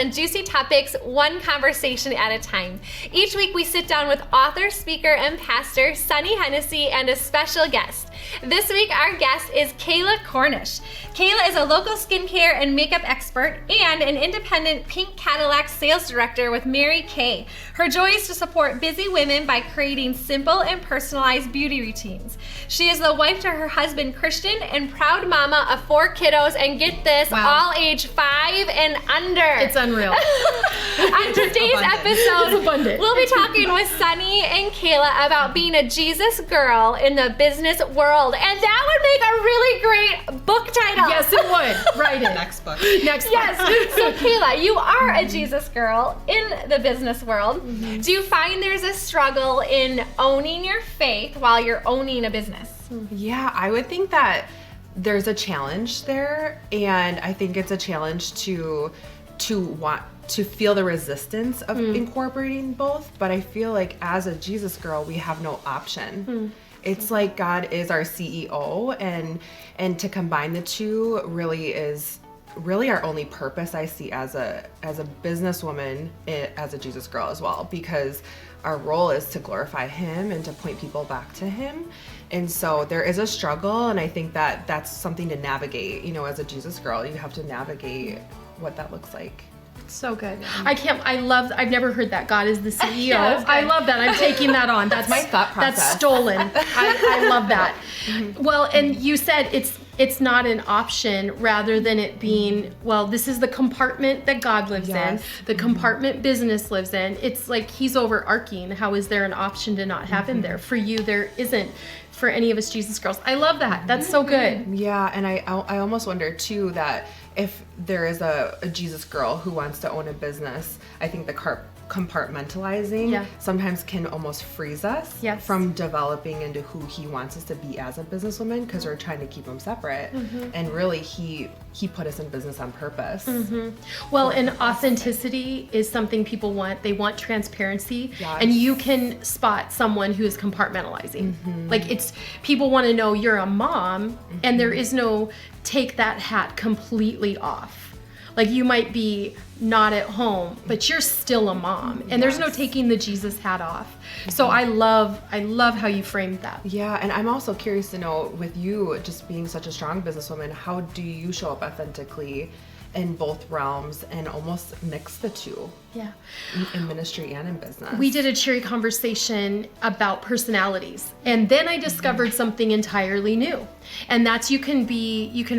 and juicy topics, one conversation at a time. Each week we sit down with author, speaker, and pastor Sunny Hennessy and a special guest. This week our guest is Kayla Cornish. Kayla is a local skincare and makeup expert and an independent pink Cadillac sales director with Mary Kay. Her joy is to support busy women by creating simple and personalized beauty routines. She is the wife to her husband Christian and proud mama of 4 kiddos, and get this, all age 5 and under. It's unreal. On today's episode, we'll be talking with Sunny and Kayla about being a Jesus girl in the business world, and that would make a really great book title. Yes, it would. Write it. Next book. Yes. So Kayla, you are a Jesus girl in the business world. Mm-hmm. Do you find there's a struggle in owning your faith while you're owning a business? Yeah, I would think that there's a challenge there, and I think it's a challenge to want to feel the resistance of incorporating both, but I feel like as a Jesus girl, we have no option. It's like God is our CEO, and to combine the two really is our only purpose, I see, as a businesswoman, as a Jesus girl as well, because our role is to glorify Him and to point people back to Him. And so there is a struggle, and I think that that's something to navigate. You know, as a Jesus girl, you have to navigate what that looks like. So good. I've never heard that. God is the CEO. Yeah, I love that. I'm taking that on. That's my thought process. That's stolen. I love that. Well, and you said it's not an option, rather than it being, well, this is the compartment that God lives in, the compartment business lives in. It's like He's overarching. How is there an option to not have Him there? For you, there isn't. For any of us Jesus girls. I love that. That's so good. Yeah, and I almost wonder too that if there is a Jesus girl who wants to own a business, I think the compartmentalizing sometimes can almost freeze us from developing into who He wants us to be as a businesswoman, because we're trying to keep them separate. And really He put us in business on purpose. Well, and authenticity is something people want. They want transparency, and you can spot someone who is compartmentalizing. Like, it's, people want to know you're a mom, and there is no take that hat completely off. Like, you might be not at home, but you're still a mom, and there's no taking the Jesus hat off. So I love how you framed that. Yeah, and I'm also curious to know, with you just being such a strong businesswoman, how do you show up authentically in both realms and almost mix the two? Yeah. In ministry and in business. We did a Cheery Conversation about personalities, and then I discovered something entirely new. And that's, you can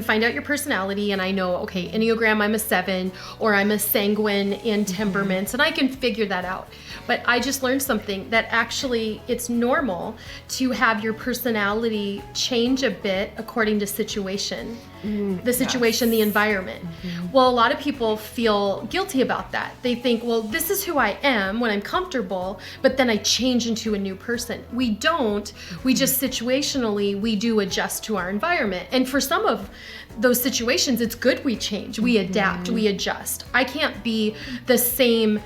find out your personality, and I know, okay, Enneagram, I'm a 7, or I'm a sanguine in temperaments, and I can figure that out. But I just learned something, that actually it's normal to have your personality change a bit according to situation. The situation, the environment. Well, a lot of people feel guilty about that. They think, well, this is who I am when I'm comfortable, but then I change into a new person. We don't. We just situationally, we do adjust to our environment. And for some of those situations, it's good we change, we adapt, we adjust. I can't be the same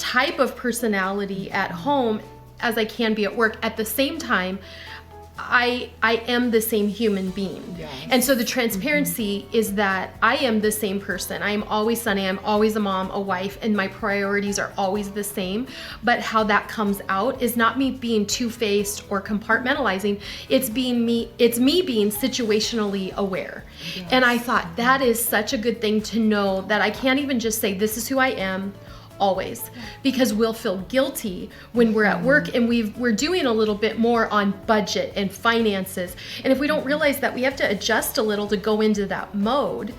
type of personality at home as I can be at work. At the same time, I am the same human being. Yes. And so the transparency is that I am the same person. I am always Sunny. I'm always a mom, a wife, and my priorities are always the same. But how that comes out is not me being two-faced or compartmentalizing. It's me being situationally aware. Yes. And I thought that is such a good thing to know, that I can't even just say this is who I am always, because we'll feel guilty when we're at work and we're doing a little bit more on budget and finances, and if we don't realize that we have to adjust a little to go into that mode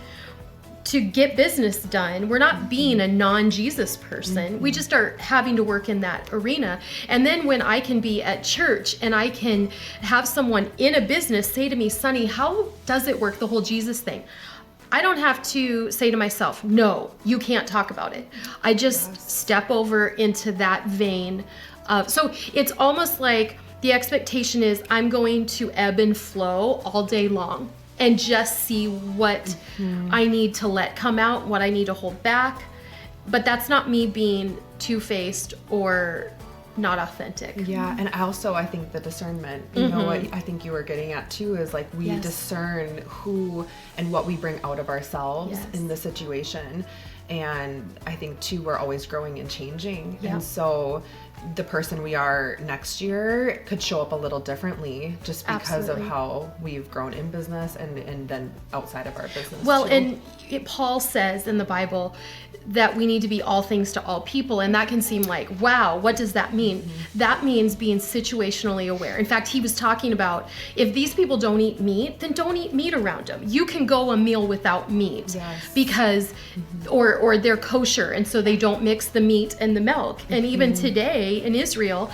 to get business done, we're not being a non-Jesus person. We just are having to work in that arena. And then when I can be at church and I can have someone in a business say to me, Sunny, how does it work, the whole Jesus thing? I don't have to say to myself, no, you can't talk about it. I just step over into that vein of, so it's almost like the expectation is I'm going to ebb and flow all day long and just see what I need to let come out, what I need to hold back. But that's not me being two-faced or not authentic. Yeah, and also I think the discernment, you know what I think you were getting at too, is like we discern who and what we bring out of ourselves in the situation. And I think too, we're always growing and changing. Yeah. And so the person we are next year could show up a little differently just because Absolutely. of how we've grown in business and then outside of our business. Well, too. and Paul says in the Bible that we need to be all things to all people. And that can seem like, wow, what does that mean? Mm-hmm. That means being situationally aware. In fact, he was talking about if these people don't eat meat, then don't eat meat around them. You can go a meal without meat Yes. because, or they're kosher. And so they don't mix the meat and the milk. And even today in Israel,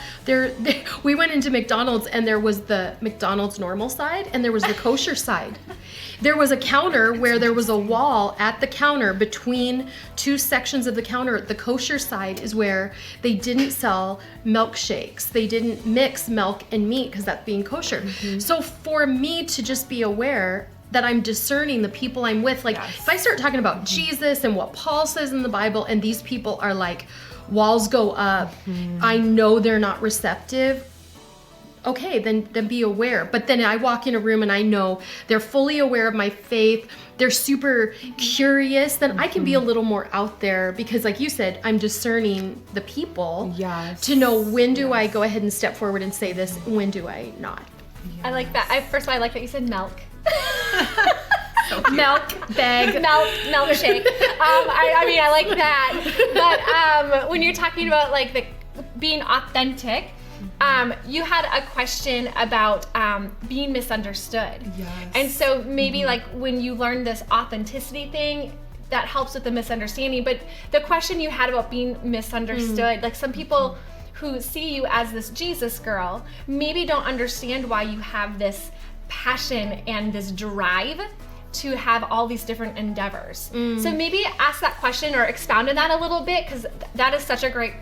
we went into McDonald's and there was the McDonald's normal side and there was the kosher side. There was a counter where there was a wall at the counter between two sections of the counter. The kosher side is where they didn't sell milkshakes. They didn't mix milk and meat because that's being kosher. So for me to just be aware that I'm discerning the people I'm with, like Yes. if I start talking about Jesus and what Paul says in the Bible, and these people are like, walls go up, I know they're not receptive. Okay, then be aware. But then I walk in a room and I know they're fully aware of my faith. They're super curious. Then I can be a little more out there because, like you said, I'm discerning the people Yes. to know when do I go ahead and step forward and say this, when do I not. I like that. First of all, I like that you said milk. Milk bag. Milkshake. I mean, I like that. But when you're talking about like the being authentic, you had a question about being misunderstood. Yes. And so maybe like when you learn this authenticity thing, that helps with the misunderstanding. But the question you had about being misunderstood, like some people who see you as this Jesus girl maybe don't understand why you have this passion and this drive to have all these different endeavors. So maybe ask that question or expound on that a little bit, because that is such a great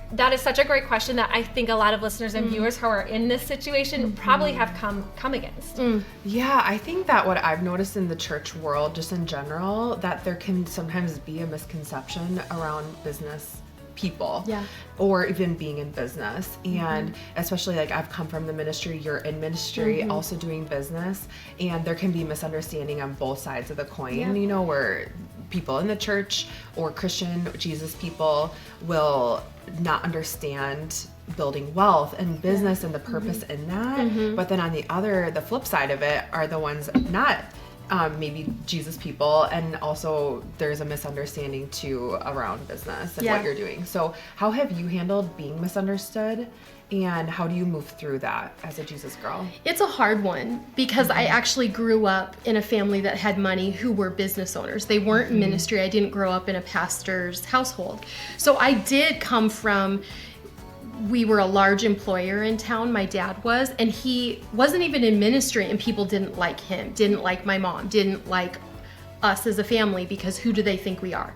question that I think a lot of listeners and viewers who are in this situation probably have come against. Yeah, I think that what I've noticed in the church world, just in general, that there can sometimes be a misconception around business people, Yeah. or even being in business. And especially like I've come from the ministry, you're in ministry, also doing business, and there can be misunderstanding on both sides of the coin, Yeah. you know, where people in the church or Christian Jesus people will not understand building wealth and business and the purpose in that. But then on the flip side of it are the ones not maybe Jesus people, and also there's a misunderstanding too around business and Yeah. what you're doing. So how have you handled being misunderstood, and how do you move through that as a Jesus girl? It's a hard one because I actually grew up in a family that had money who were business owners. They weren't in ministry. I didn't grow up in a pastor's household. So I did come from, we were a large employer in town, my dad was, and he wasn't even in ministry, and people didn't like him, didn't like my mom, didn't like us as a family, because who do they think we are?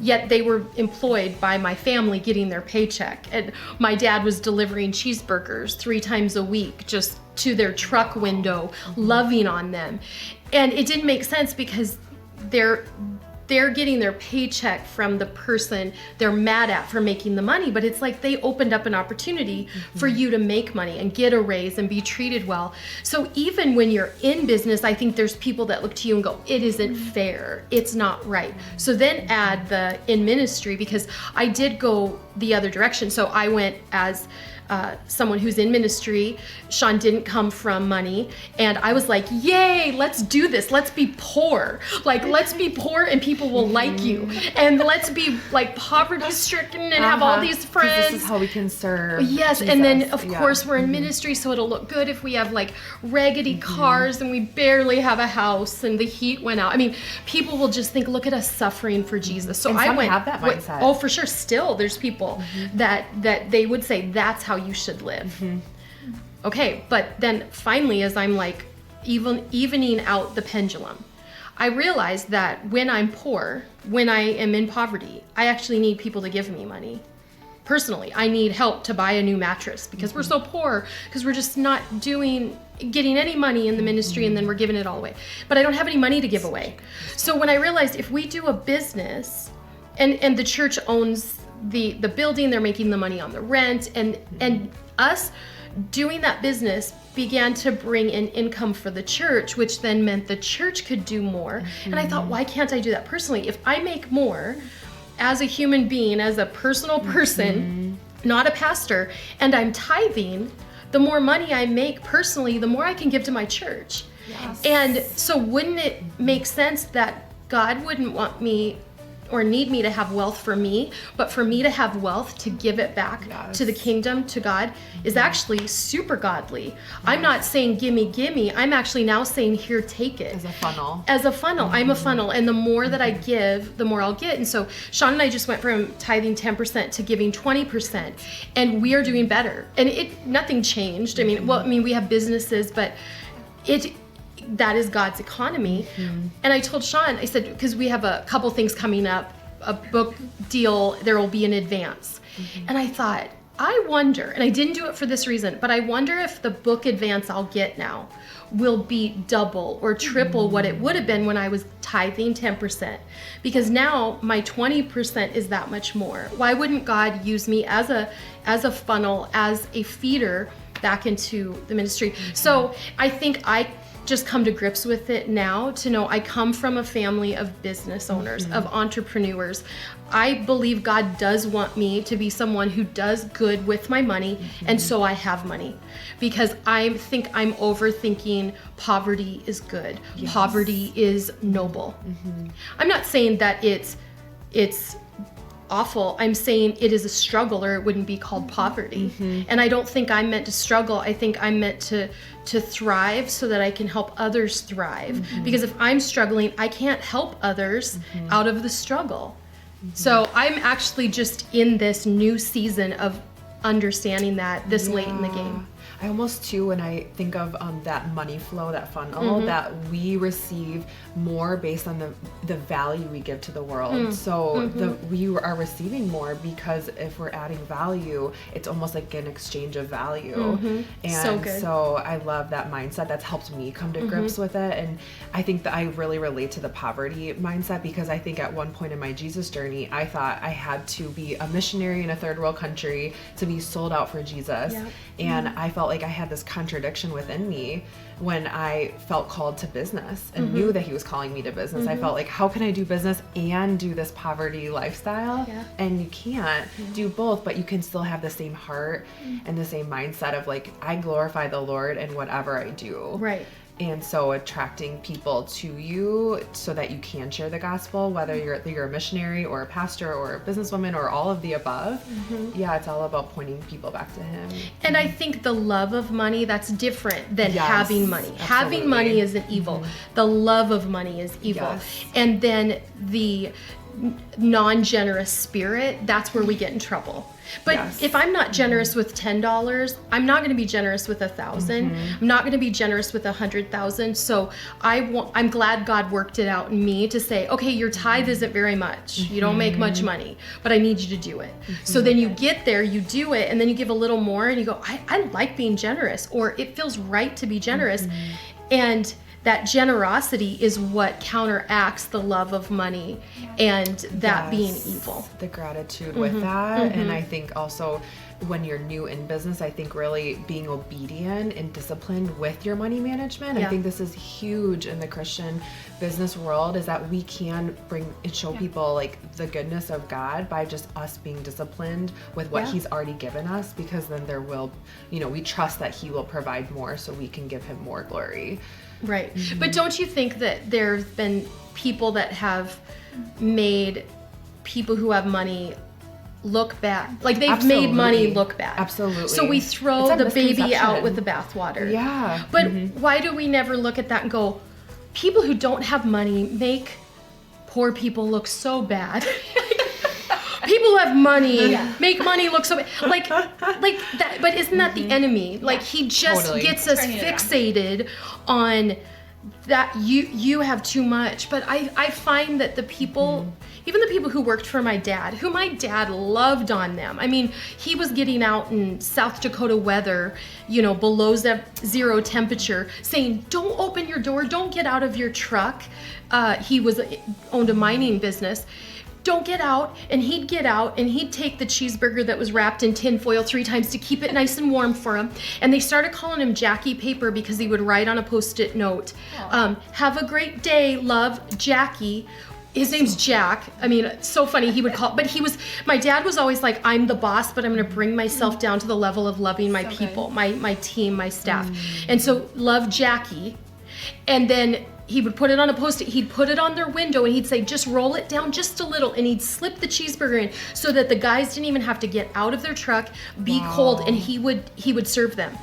Yet they were employed by my family getting their paycheck. And my dad was delivering cheeseburgers 3 times a week just to their truck window, loving on them. And it didn't make sense because they're getting their paycheck from the person they're mad at for making the money, but it's like they opened up an opportunity for you to make money and get a raise and be treated well. So even when you're in business, I think there's people that look to you and go, it isn't fair, it's not right. So then add the in ministry, because I did go the other direction. So I went as someone who's in ministry. Sean didn't come from money, and I was like, yay, let's do this, let's be poor, like let's be poor and people will like you, and let's be like poverty stricken and have all these 'Cause friends. this is how we can serve Yes, Jesus. and then of Yeah. course we're in ministry, so it'll look good if we have like raggedy cars and we barely have a house and the heat went out. I mean, people will just think, look at us suffering for Jesus. So And I some went have that mindset. Oh, for sure. Still, there's people that they would say that's how you should live. Okay, but then finally, as I'm like evening out the pendulum, I realized that when I'm poor, when I am in poverty, I actually need people to give me money. Personally, I need help to buy a new mattress because we're so poor, because we're just not getting any money in the ministry, and then we're giving it all away. But I don't have any money to give away. So when I realized if we do a business, and the church owns the building, they're making the money on the rent, and us doing that business began to bring in income for the church, which then meant the church could do more. And I thought, why can't I do that personally? If I make more, as a human being, as a personal person, not a pastor, and I'm tithing, the more money I make personally, the more I can give to my church. Yes. And so wouldn't it make sense that God wouldn't want me or need me to have wealth for me, but for me to have wealth to give it back to the kingdom, to God, is actually super godly. I'm not saying gimme, I'm actually now saying here, take it. As a funnel. As a funnel. I'm a funnel, and the more that I give, the more I'll get. And so Sean and I just went from tithing 10% to giving 20%, and we are doing better. And nothing changed. I mean, we have businesses, but that is God's economy. And I told Sean, I said, because we have a couple things coming up, a book deal, there will be an advance. And I thought, I wonder, and I didn't do it for this reason, but I wonder if the book advance I'll get now will be double or triple what it would have been when I was tithing 10%. Because now my 20% is that much more. Why wouldn't God use me as a funnel, as a feeder back into the ministry? So I think I just come to grips with it now, to know I come from a family of business owners, of entrepreneurs. I believe God does want me to be someone who does good with my money, and so I have money. Because I think I'm overthinking poverty is good. Yes. Poverty is noble. I'm not saying that it's awful. I'm saying it is a struggle, or it wouldn't be called poverty. And I don't think I'm meant to struggle. I think I'm meant to thrive so that I can help others thrive. Because if I'm struggling, I can't help others out of the struggle. So I'm actually just in this new season of understanding that this late in the game. I almost too, when I think of that money flow, that funnel, that we receive more based on the value we give to the world. So we are receiving more because if we're adding value, it's almost like an exchange of value. And So good. so I love that mindset. That's helped me come to grips with it. And I think that I really relate to the poverty mindset, because I think at one point in my Jesus journey, I thought I had to be a missionary in a third world country to be sold out for Jesus. Yep. And I felt like I had this contradiction within me when I felt called to business and knew that he was calling me to business. I felt like, how can I do business and do this poverty lifestyle? Yeah. And you can't do both, but you can still have the same heart and the same mindset of like, I glorify the Lord in whatever I do. Right. And so attracting people to you so that you can share the gospel, whether you're a missionary or a pastor or a businesswoman or all of the above. Yeah, it's all about pointing people back to him. And I think the love of money, that's different than Yes, having money. absolutely. Having money isn't evil. The love of money is evil. Yes. And then the non-generous spirit, that's where we get in trouble. But Yes. if I'm not generous with $10, I'm not going to be generous with 1,000. I'm not going to be generous with 100,000. So I'm glad God worked it out in me to say, okay, your tithe isn't very much. You don't make much money, but I need you to do it. So then you get there, you do it, and then you give a little more, and you go, I like being generous, or it feels right to be generous. And that generosity is what counteracts the love of money and that being evil. The gratitude with that. And I think also when you're new in business, I think really being obedient and disciplined with your money management. Yeah. I think this is huge in the Christian business world, is that we can bring and show people like the goodness of God by just us being disciplined with what he's already given us, because then there will, we trust that he will provide more so we can give him more glory. Right. But don't you think that there have been people that have made people who have money look bad? Like they've made money look bad. Absolutely. So we throw It's a the baby misconception. out with the bathwater. Yeah. But why do we never look at that and go, people who don't have money make poor people look so bad? People who have money make money look so bad. Like that, but isn't that the enemy? Like he just Totally. gets us Turning it around. fixated on that you have too much. But I find that the people, even the people who worked for my dad, who my dad loved on them. I mean, he was getting out in South Dakota weather, below zero temperature, saying, don't open your door, don't get out of your truck. He owned a mining business. Don't get out. And he'd get out and he'd take the cheeseburger that was wrapped in tin foil 3 times to keep it nice and warm for him. And they started calling him Jackie Paper because he would write on a Post-it note, have a great day, love, Jackie. His name's Jack. I mean, it's so funny. He would call, but my dad was always like, I'm the boss, but I'm going to bring myself down to the level of loving my people, my team, my staff. And so love Jackie. And then he would put it on a Post-it. He'd put it on their window and he'd say, just roll it down just a little. And he'd slip the cheeseburger in so that the guys didn't even have to get out of their truck, be cold, and he would serve them.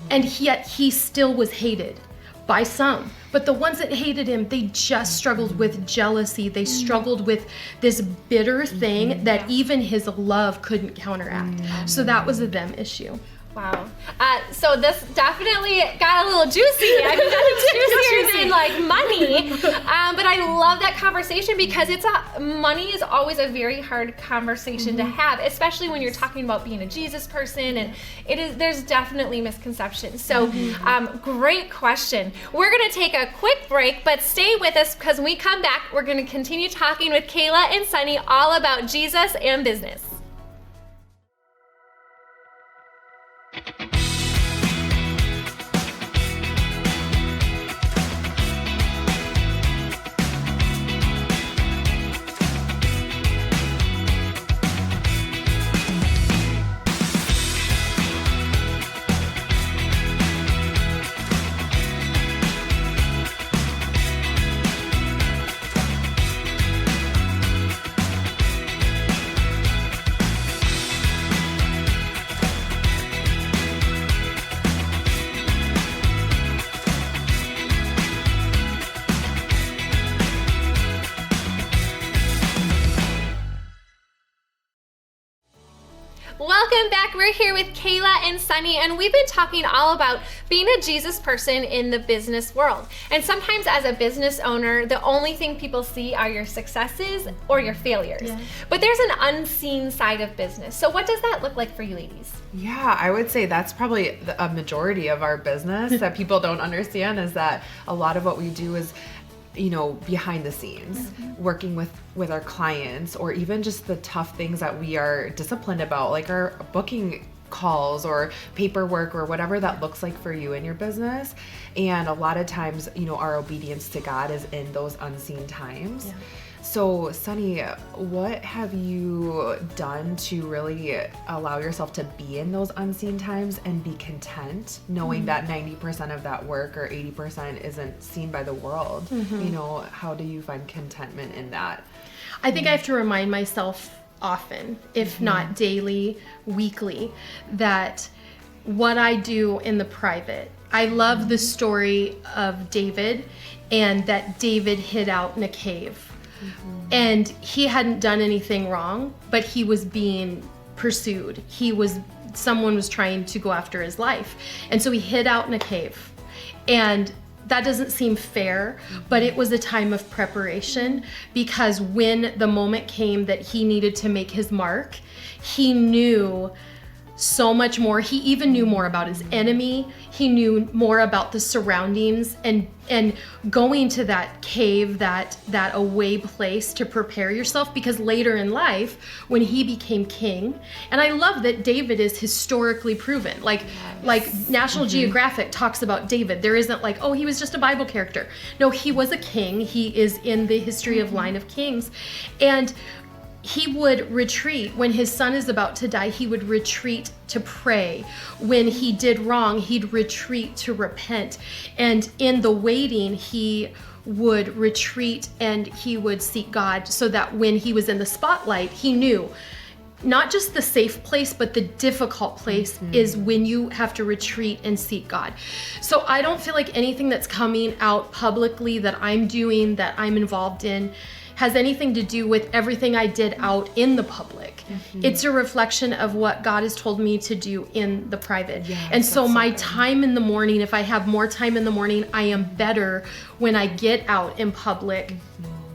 And yet he still was hated by some. But the ones that hated him, they just struggled with jealousy. They struggled with this bitter thing that even his love couldn't counteract. So that was a them issue. Wow. So this definitely got a little juicy. I mean, juicier than like money. But I love that conversation because money is always a very hard conversation to have, especially when you're talking about being a Jesus person, and there's definitely misconceptions. So great question. We're gonna take a quick break, but stay with us because when we come back, we're gonna continue talking with Kayla and Sunny all about Jesus and business. Welcome back. We're here with Kayla and Sunny, and we've been talking all about being a Jesus person in the business world. And sometimes as a business owner, the only thing people see are your successes or your failures. Yeah. But there's an unseen side of business. So what does that look like for you ladies? Yeah, I would say that's probably a majority of our business that people don't understand, is that a lot of what we do is behind the scenes, working with our clients, or even just the tough things that we are disciplined about, like our booking calls or paperwork or whatever that looks like for you in your business. And a lot of times, our obedience to God is in those unseen times. Yeah. So, Sunny, what have you done to really allow yourself to be in those unseen times and be content, knowing that 90% of that work or 80% isn't seen by the world? How do you find contentment in that? I think I have to remind myself often, if not daily, weekly, that what I do in the private. I love the story of David, and that David hid out in a cave. And he hadn't done anything wrong, but he was being pursued. Someone was trying to go after his life. And so he hid out in a cave. And that doesn't seem fair, but it was a time of preparation, because when the moment came that he needed to make his mark, he knew so much more. He even knew more about his enemy. He knew more about the surroundings, and going to that cave, that away place to prepare yourself, because later in life, when he became king, and I love that David is historically proven, like National Geographic talks about David. There isn't like, oh, he was just a Bible character. No, he was a king. He is in the history of line of kings. And he would retreat when his son is about to die. He would retreat to pray. When he did wrong, he'd retreat to repent. And in the waiting, he would retreat and he would seek God, so that when he was in the spotlight, he knew not just the safe place, but the difficult place is when you have to retreat and seek God. So I don't feel like anything that's coming out publicly that I'm doing, that I'm involved in, has anything to do with everything I did out in the public. It's a reflection of what God has told me to do in the private. Yes, and so my time in the morning, if I have more time in the morning, I am better when I get out in public.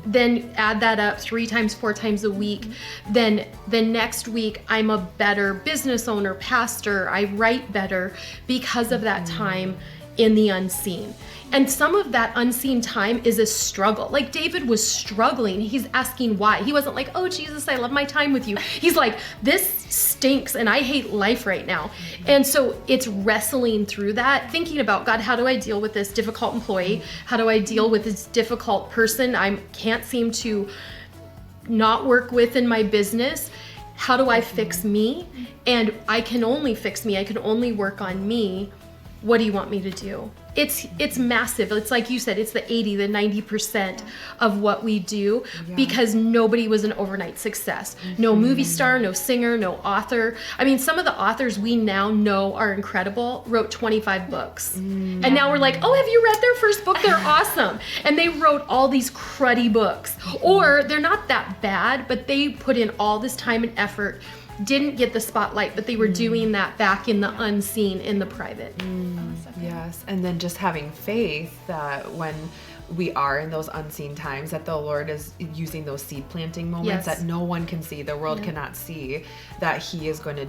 Then add that up 3 times, 4 times a week. Then the next week, I'm a better business owner, pastor. I write better because of that time in the unseen. And some of that unseen time is a struggle. Like David was struggling. He's asking why. He wasn't like, oh, Jesus, I love my time with you. He's like, this stinks and I hate life right now. And so it's wrestling through that, thinking about, God, how do I deal with this difficult employee? How do I deal with this difficult person I can't seem to not work with in my business? How do I fix me? And I can only fix me. I can only work on me. What do you want me to do? It's massive. It's like you said, it's the 80, the 90% of what we do, because nobody was an overnight success. No movie star, no singer, no author. I mean, some of the authors we now know are incredible wrote 25 books. And now we're like, oh, have you read their first book? They're awesome. And they wrote all these cruddy books. Or they're not that bad, but they put in all this time and effort, didn't get the spotlight, but they were doing that back in the unseen, in the private. Yes, and then just having faith that when we are in those unseen times, that the Lord is using those seed planting moments that no one can see, the world cannot see, that He is going to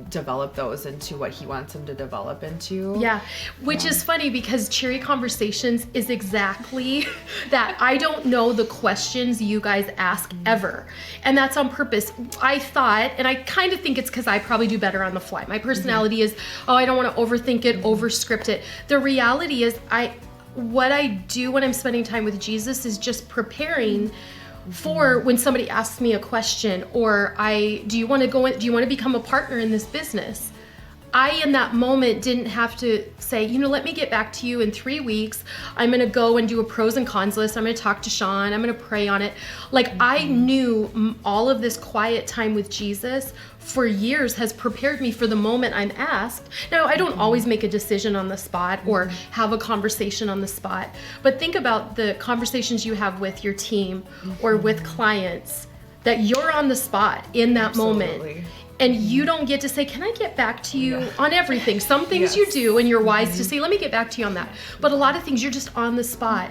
develop those into what He wants them to develop into. Yeah, which is funny because Cheery Conversations is exactly that. I don't know the questions you guys ask ever, and that's on purpose. I thought, and I kind of think it's because I probably do better on the fly. My personality is, I don't want to overthink it, overscript it. The reality is, what I do when I'm spending time with Jesus is just preparing for when somebody asks me a question, or do you want to become a partner in this business? I, in that moment, didn't have to say, let me get back to you in 3 weeks. I'm going to go and do a pros and cons list. I'm going to talk to Sean. I'm going to pray on it. Like, I knew all of this quiet time with Jesus for years has prepared me for the moment I'm asked. Now, I don't always make a decision on the spot or have a conversation on the spot, but think about the conversations you have with your team or with clients, that you're on the spot in that moment. And you don't get to say, can I get back to you on everything? Some things you do, and you're wise to say, let me get back to you on that. But a lot of things, you're just on the spot.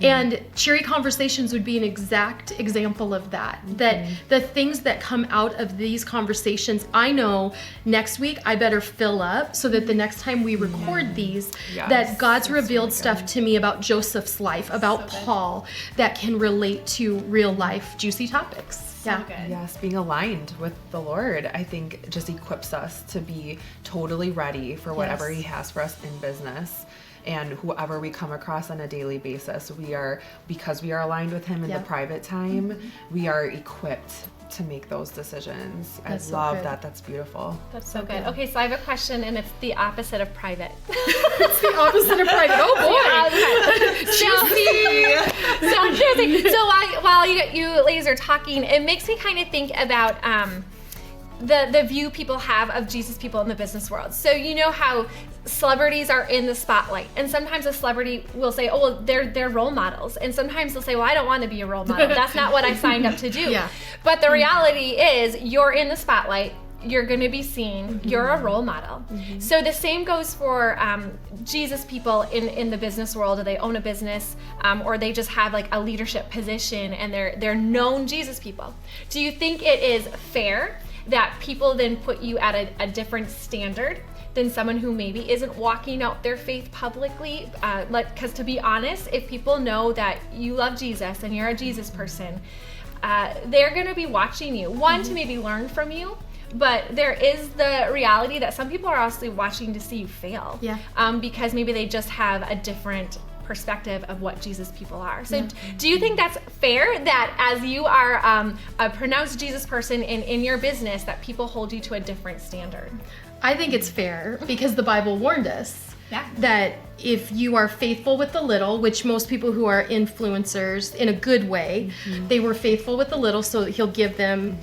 And Cheery Conversations would be an exact example of that. That the things that come out of these conversations, I know next week I better fill up so that the next time we record these, that God's revealed stuff to me about Joseph's life, about Paul, that can relate to real life, juicy topics. So good. Yes, being aligned with the Lord, I think, just equips us to be totally ready for whatever He has for us in business. And whoever we come across on a daily basis, because we are aligned with Him in the private time, we are equipped to make those decisions. That's I love so that. That's beautiful. That's so good. Okay, so I have a question, and it's the opposite of private. It's the opposite of private. Oh boy. Juicy. So juicy. So while you ladies are talking, it makes me kind of think about the view people have of Jesus people in the business world. So you know how celebrities are in the spotlight, and sometimes a celebrity will say, oh, well, they're role models, and sometimes they'll say, well, I don't want to be a role model. That's not what I signed up to do. But the reality is, you're in the spotlight. You're going to be seen. You're a role model. So the same goes for Jesus people in the business world. They own a business, or they just have like a leadership position, and they're known Jesus people. Do you think it is fair that people then put you at a different standard than someone who maybe isn't walking out their faith publicly? Because to be honest, if people know that you love Jesus and you're a Jesus person, they're going to be watching you. One, to maybe learn from you, but there is the reality that some people are also watching to see you fail. Because maybe they just have a different perspective of what Jesus people are. So do you think that's fair, that as you are a pronounced Jesus person in your business, that people hold you to a different standard? I think it's fair, because the Bible warned us that if you are faithful with the little, which most people who are influencers in a good way, they were faithful with the little, so that He'll give them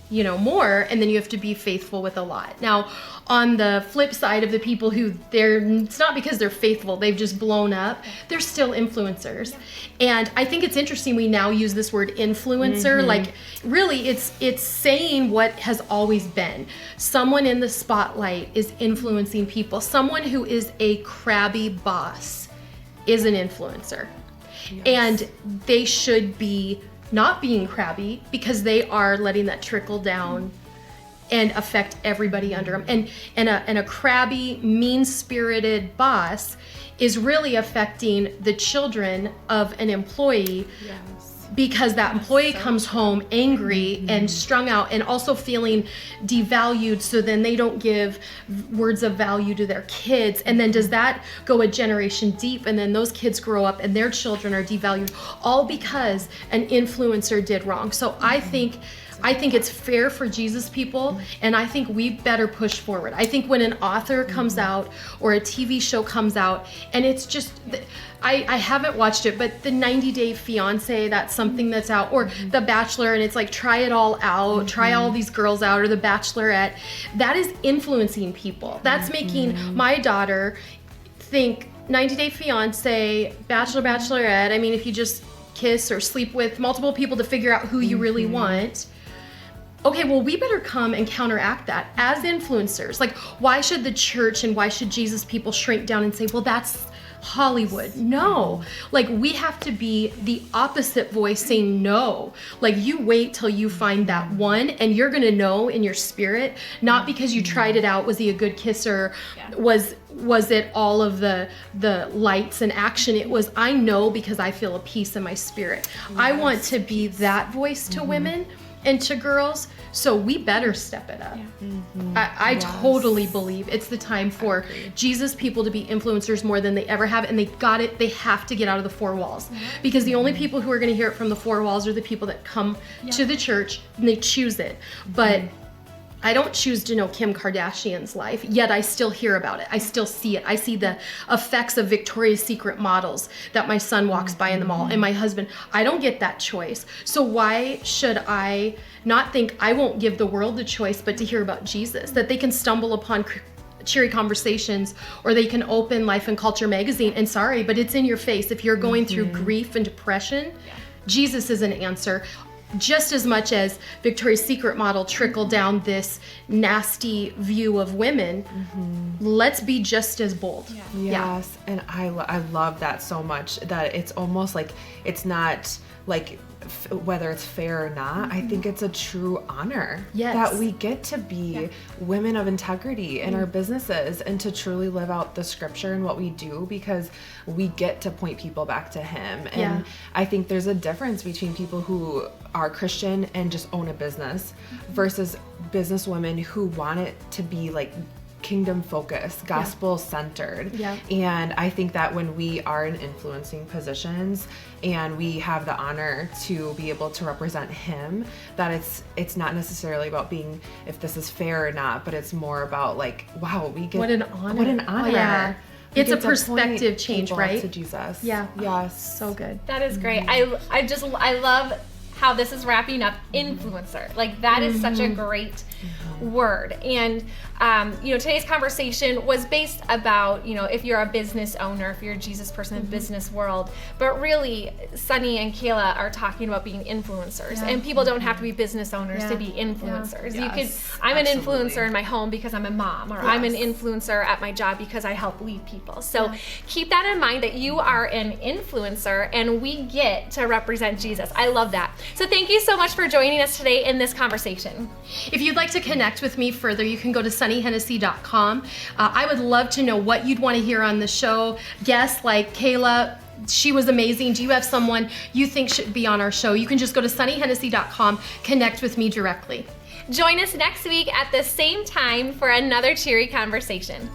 more, and then you have to be faithful with a lot. Now, on the flip side of the people who it's not because they're faithful, they've just blown up, they're still influencers. And I think it's interesting we now use this word influencer, like really it's saying what has always been. Someone in the spotlight is influencing people. Someone who is a crabby boss is an influencer. And they should be not being crabby, because they are letting that trickle down and affect everybody under them. And a crabby, mean-spirited boss is really affecting the children of an employee because that employee comes home angry and strung out and also feeling devalued, so then they don't give words of value to their kids, and then does that go a generation deep, and then those kids grow up and their children are devalued, all because an influencer did wrong. So I think it's fair for Jesus people, and I think we better push forward. I think when an author comes out or a TV show comes out, and it's just, I haven't watched it, but the 90 Day Fiance, that's something that's out, or The Bachelor, and it's like, try it all out, try all these girls out, or The Bachelorette. That is influencing people. That's making my daughter think 90 Day Fiance, Bachelor, Bachelorette. I mean, if you just kiss or sleep with multiple people to figure out who you really want. Okay, well, we better come and counteract that as influencers. Like, why should the church and why should Jesus people shrink down and say, well, that's Hollywood? No, like, we have to be the opposite voice saying no. Like, you wait till you find that one, and you're gonna know in your spirit, not because you tried it out, was he a good kisser, was it all of the lights and action? It was, I know because I feel a peace in my spirit. Yes. I want to be that voice to women and to girls, so we better step it up. I totally believe it's the time for Jesus people to be influencers more than they ever have, and they have to get out of the four walls, because the only people who are going to hear it from the four walls are the people that come to the church and they choose it. But I don't choose to know Kim Kardashian's life, yet I still hear about it. I still see it. I see the effects of Victoria's Secret models that my son walks by in the mall, and my husband. I don't get that choice. So why should I not think I won't give the world the choice, but to hear about Jesus, that they can stumble upon Cheery Conversations, or they can open Life and Culture magazine, and sorry, but it's in your face. If you're going through grief and depression, Jesus is an answer. Just as much as Victoria's Secret model trickled down this nasty view of women, let's be just as bold. Yes, and I love that so much, that it's almost like it's not like whether it's fair or not. I think it's a true honor that we get to be women of integrity in our businesses, and to truly live out the scripture in what we do, because we get to point people back to him. And I think there's a difference between people who are Christian and just own a business versus business women who want it to be like kingdom focused, gospel centered. And I think that when we are in influencing positions and we have the honor to be able to represent him, that it's not necessarily about being, if this is fair or not, but it's more about like, wow, we get, what an honor. What an honor. It's a perspective change, right? To Jesus. Yes. So good. That is great. I love how this is wrapping up influencer. Like, that is such a great word. And today's conversation was based about, if you're a business owner, if you're a Jesus person in the business world, but really Sunny and Kayla are talking about being influencers, and people don't have to be business owners to be influencers. I'm an influencer in my home because I'm a mom, or I'm an influencer at my job because I help lead people. So keep that in mind, that you are an influencer and we get to represent Jesus. I love that. So thank you so much for joining us today in this conversation. If you'd like to connect with me further, you can go to sunnyhennessy.com. I would love to know what you'd want to hear on the show. Guests like Kayla, she was amazing. Do you have someone you think should be on our show? You can just go to sunnyhennessy.com, connect with me directly. Join us next week at the same time for another Cheery Conversation.